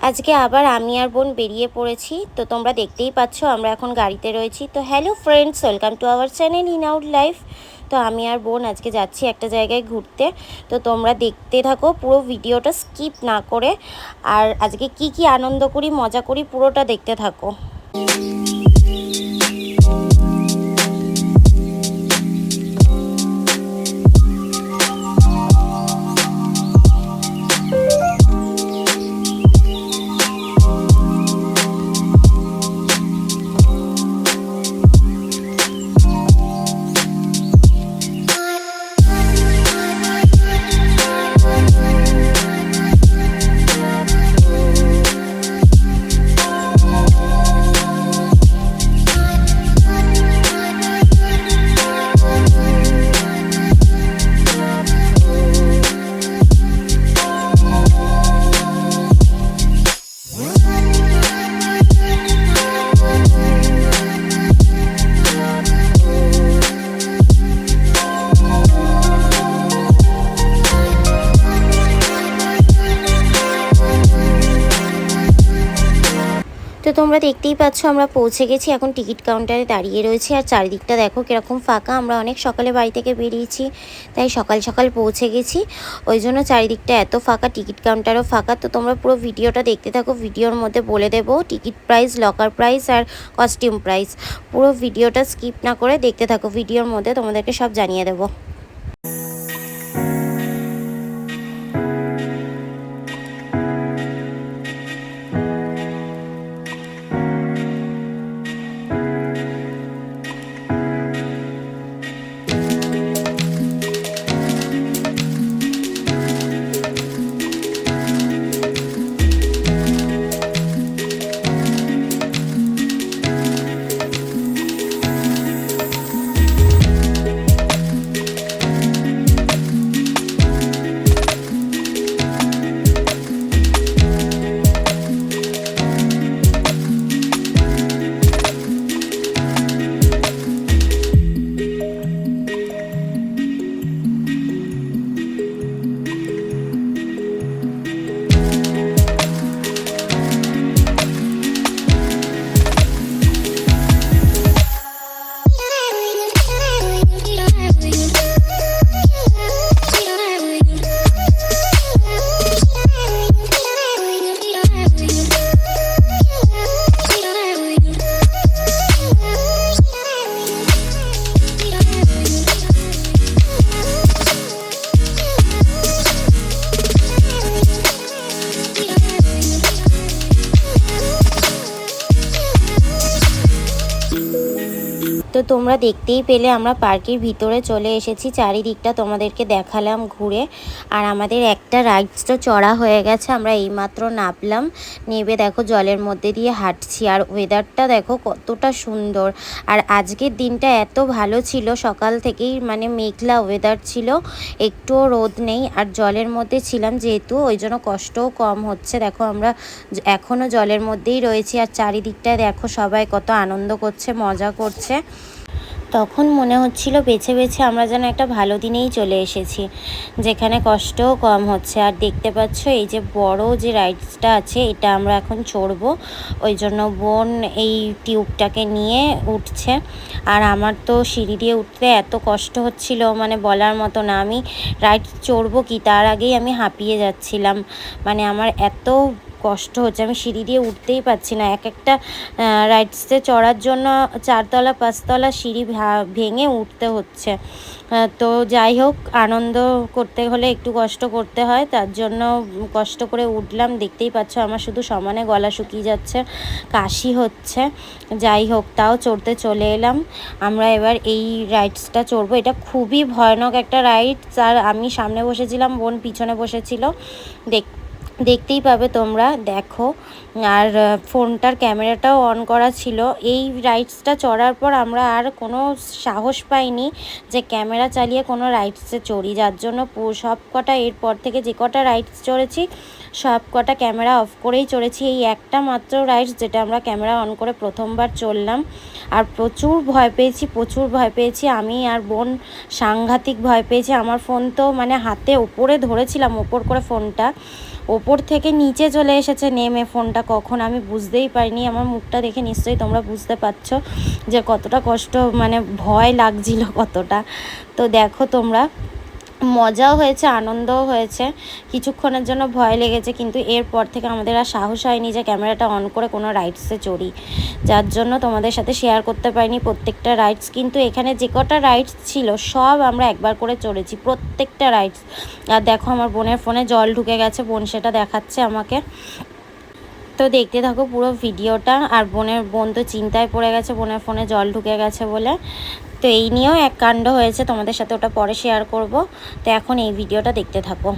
আজকে আবার আমি আর বোন বেরিয়ে পড়েছি। তো তোমরা দেখতেই পাচ্ছ আমরা এখন গাড়িতে রয়েছি। তো hello friends, welcome to our channel in out life. তো আমি আর বোন আজকে যাচ্ছি একটা জায়গায় ঘুরতে। তো তোমরা দেখতে থাকো পুরো ভিডিওটা স্কিপ না করে। আর আজকে কি কি আনন্দ করি, মজা করি, পুরোটা দেখতে থাকো। তো তোমরা দেখতেই পাচ্ছ আমরা পৌঁছে গেছি, এখন টিকিট কাউন্টারে দাঁড়িয়ে রয়েছি। আর চারিদিকটা দেখো কীরকম ফাঁকা। আমরা অনেক সকালে বাড়ি থেকে বেরিয়েছি, তাই সকাল সকাল পৌঁছে গেছি, ওই জন্য চারিদিকটা এত ফাঁকা, টিকিট কাউন্টারও ফাঁকা। তো তোমরা পুরো ভিডিওটা দেখতে থাকো। ভিডিওর মধ্যে বলে দেবো টিকিট প্রাইস, লকার প্রাইস আর কস্টিউম প্রাইস। পুরো ভিডিওটা স্কিপ না করে দেখতে থাকো, ভিডিওর মধ্যে তোমাদেরকে সব জানিয়ে দেবো। তো তোমরা দেখতেই পেলে আমরা পার্কের ভিতরে চলে এসেছি। চারিদিকটা তোমাদেরকে দেখালাম ঘুরে। আর আমাদের একটা রাইডস তো চড়া হয়ে গেছে, আমরা এইমাত্র নামলাম, নেবে দেখো জলের মধ্যে দিয়ে হাঁটছি। আর ওয়েদারটা দেখো কতটা সুন্দর। আর আজকের দিনটা এত ভালো ছিল, সকাল থেকেই মানে মেঘলা ওয়েদার ছিল, একটুও রোদ নেই। আর জলের মধ্যে ছিলাম যেহেতু, ওই জন্য কষ্টও কম হচ্ছে। দেখো আমরা এখনও জলের মধ্যেই রয়েছি। আর চারিদিকটায় দেখো সবাই কত আনন্দ করছে, মজা করছে। তখন মনে হচ্ছিল বেছে বেছে আমরা যেন একটা ভালো দিনেই চলে এসেছি, যেখানে কষ্টও কম হচ্ছে। আর দেখতে পাচ্ছ এই যে বড় যে রাইডসটা আছে, এটা আমরা এখন চড়বো, ওই জন্য বোন এই টিউবটাকে নিয়ে উঠছে। আর আমার তো সিঁড়ি দিয়ে উঠতে এত কষ্ট হচ্ছিল, মানে বলার মতো না। আমি রাইড চড়বো কি তার আগেই আমি হাঁপিয়ে যাচ্ছিলাম, মানে আমার এত কষ্ট হচ্ছে, আমি সিঁড়ি দিয়ে উঠতেই পারছি না। এক একটা রাইডসে চড়ার জন্য 4তলা 5তলা সিঁড়ি ভেঙে উঠতে হচ্ছে। তো যাই হোক, আনন্দ করতে হলে একটু কষ্ট করতে হয়, তার জন্য কষ্ট করে উঠলাম। দেখতেই পাচ্ছ আমার শুধু সমানে গলা শুকিয়ে যাচ্ছে, কাশি হচ্ছে। যাই হোক, তাও চড়তে চলে এলাম। আমরা এবার এই রাইডসটা চড়বো। এটা খুবই ভয়ানক একটা রাইডস। আর আমি সামনে বসেছিলাম, বোন পিছনে বসেছিল, দেখতেই পাবে তোমরা, দেখো। আর ফোনটার ক্যামেরাটাও অন করা ছিল। এই রাইডসটা চড়ার পর আমরা আর কোনো সাহস পাইনি যে ক্যামেরা চালিয়ে কোনো রাইডসে চড়ি, যার জন্য সব কটা এরপর থেকে যে কটা রাইডস চড়েছি সব কটা ক্যামেরা অফ করেই চড়েছি। এই একটা মাত্র রাইডস যেটা আমরা ক্যামেরা অন করে প্রথমবার চড়লাম। আর প্রচুর ভয় পেয়েছি আমি আর বোন, সাংঘাতিক ভয় পেয়েছি। আমার ফোন তো মানে হাতে ওপরে ধরেছিলাম, ওপর করে ফোনটা, ওপর থেকে নিচে চলে এসেছে নেমে ফোনটা, কখন আমি বুঝতেই পারিনি। আমার মুখটা দেখে নিশ্চয়ই তোমরা বুঝতে পারছো যে কতটা কষ্ট, মানে ভয় লাগছিল কতটা। তো দেখো তোমরা, মজাও হয়েছে, আনন্দও হয়েছে, কিছুক্ষণের জন্য ভয় লেগেছে, কিন্তু এরপর থেকে আমাদের আর সাহস হয়নি যে ক্যামেরাটা অন করে কোনো রাইডসে চড়ি, যার জন্য তোমাদের সাথে শেয়ার করতে পারিনি প্রত্যেকটা রাইডস। কিন্তু এখানে যে কটা রাইডস ছিল সব আমরা একবার করে চড়েছি, প্রত্যেকটা রাইডস। আর দেখো আমার বোনের ফোনে জল ঢুকে গেছে, বোন সেটা দেখাচ্ছে আমাকে। তো দেখতে থাকো পুরো ভিডিওটা। আর বোন তো চিন্তায় পড়ে গেছে বোনের ফোনে জল ঢুকে গেছে বলে। তো এই নিয়েও এক কাণ্ড হয়েছে, তোমাদের সাথে ওটা পরে শেয়ার করব। তো এখন এই ভিডিওটা দেখতে থাকো।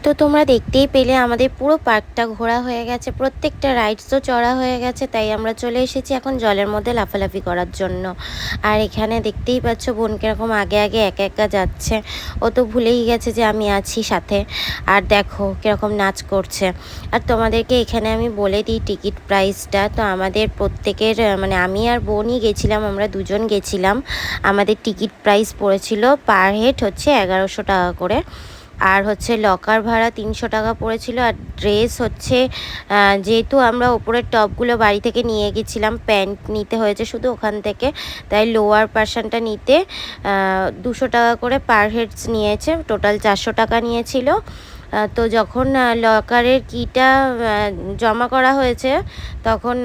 তো তোমরা দেখতেই পেলে আমাদের পুরো পার্কটা ঘোরা হয়ে গেছে, প্রত্যেকটা রাইডসও চড়া হয়ে গেছে। তাই আমরা চলে এসেছি এখন জলের মধ্যে লাফালাফি করার জন্য। আর এখানে দেখতেই পাচ্ছ বোন কীরকম আগে আগে একা একা যাচ্ছে, ও তো ভুলেই গেছে যে আমি আছি সাথে। আর দেখো কীরকম নাচ করছে। আর তোমাদেরকে এখানে আমি বলে দিই টিকিট প্রাইসটা। তো আমাদের প্রত্যেকের, মানে আমি আর বোনই গেছিলাম, আমরা দুজন গেছিলাম। আমাদের টিকিট প্রাইস পড়েছিল পার হেড হচ্ছে 1100 টাকা করে। আর হচ্ছে লকার ভাড়া 300 টাকা পড়েছিল। আর ড্রেস হচ্ছে, যেহেতু আমরা ওপরের টপগুলো বাড়ি থেকে নিয়ে গেছিলাম, প্যান্ট নিতে হয়েছে শুধু ওখান থেকে, তাই লোয়ার পার্সনটা নিতে 200 টাকা করে পার হেডস নিয়েছে, টোটাল 400 টাকা নিয়েছিল। তো যখন লকারের কিটা জমা করা হয়েছে তখন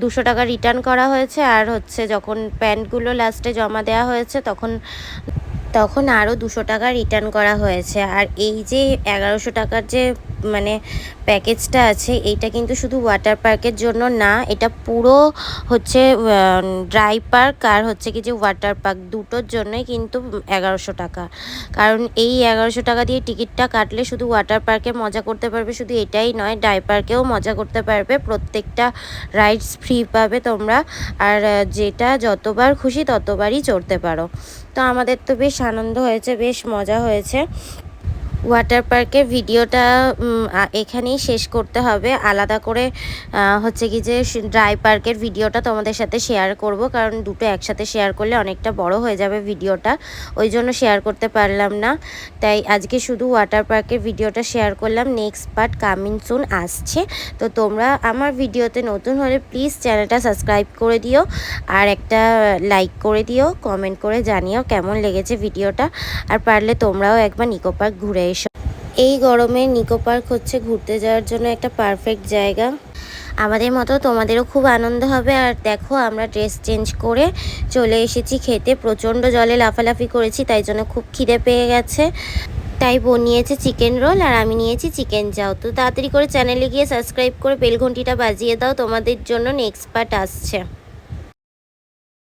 200 টাকা রিটার্ন করা হয়েছে। আর হচ্ছে যখন প্যান্টগুলো লাস্টে জমা দেওয়া হয়েছে তখন আরও 200 টাকা রিটার্ন করা হয়েছে। আর এই যে 1100 টাকার যে মানে প্যাকেজটা আছে, এইটা কিন্তু শুধু ওয়াটার পার্কের জন্য না, এটা পুরো হচ্ছে ড্রাই পার্ক আর হচ্ছে কি যে ওয়াটার পার্ক দুটোর জন্যই কিন্তু 1100 টাকা। কারণ এই 1100 টাকা দিয়ে টিকিটটা কাটলে শুধু ওয়াটার পার্কে মজা করতে পারবে, শুধু এটাই নয়, ড্রাই পার্কেও মজা করতে পারবে, প্রত্যেকটা রাইডস ফ্রি পাবে তোমরা। আর যেটা যতবার খুশি ততবারই চড়তে পারো। তো আমাদের তো বেশ আনন্দ হয়েছে, বেশ মজা হয়েছে। ওয়াটার পার্কের ভিডিওটা এখানেই শেষ করতে হবে। আলাদা করে হচ্ছে কি যে ড্রাই পার্কের ভিডিওটা তোমাদের সাথে শেয়ার করব, কারণ দুটো একসাথে শেয়ার করলে অনেকটা বড় হয়ে যাবে ভিডিওটা, ওই জন্য শেয়ার করতে পারলাম না। তাই আজকে শুধু ওয়াটার পার্কের ভিডিওটা শেয়ার করলাম। নেক্সট পার্ট কামিং সুন আসছে। তো তোমরা আমার ভিডিওতে নতুন হলে প্লিজ চ্যানেলটা সাবস্ক্রাইব করে দিও, আর একটা লাইক করে দিও, কমেন্ট করে জানিও কেমন লেগেছে ভিডিওটা। আর পারলে তোমরাও একবার নিকো পার্ক ঘুরে এসো। এই গরমে নিকো পার্ক হচ্ছে ঘুরতে যাওয়ার জন্য একটা পারফেক্ট জায়গা। আমাদের মতো তোমাদেরও খুব আনন্দ হবে। আর দেখো আমরা ড্রেস চেঞ্জ করে চলে এসেছি খেতে। প্রচণ্ড জলে লাফালাফি করেছি, তাই জন্য খুব খিদে পেয়ে গেছে। তাই বোন নিয়েছে চিকেন রোল আর আমি নিয়েছি চিকেন চাও। তো তাড়াতাড়ি করে চ্যানেলে গিয়ে সাবস্ক্রাইব করে বেল ঘন্টিটা বাজিয়ে দাও, তোমাদের জন্য নেক্সট পার্ট আসছে।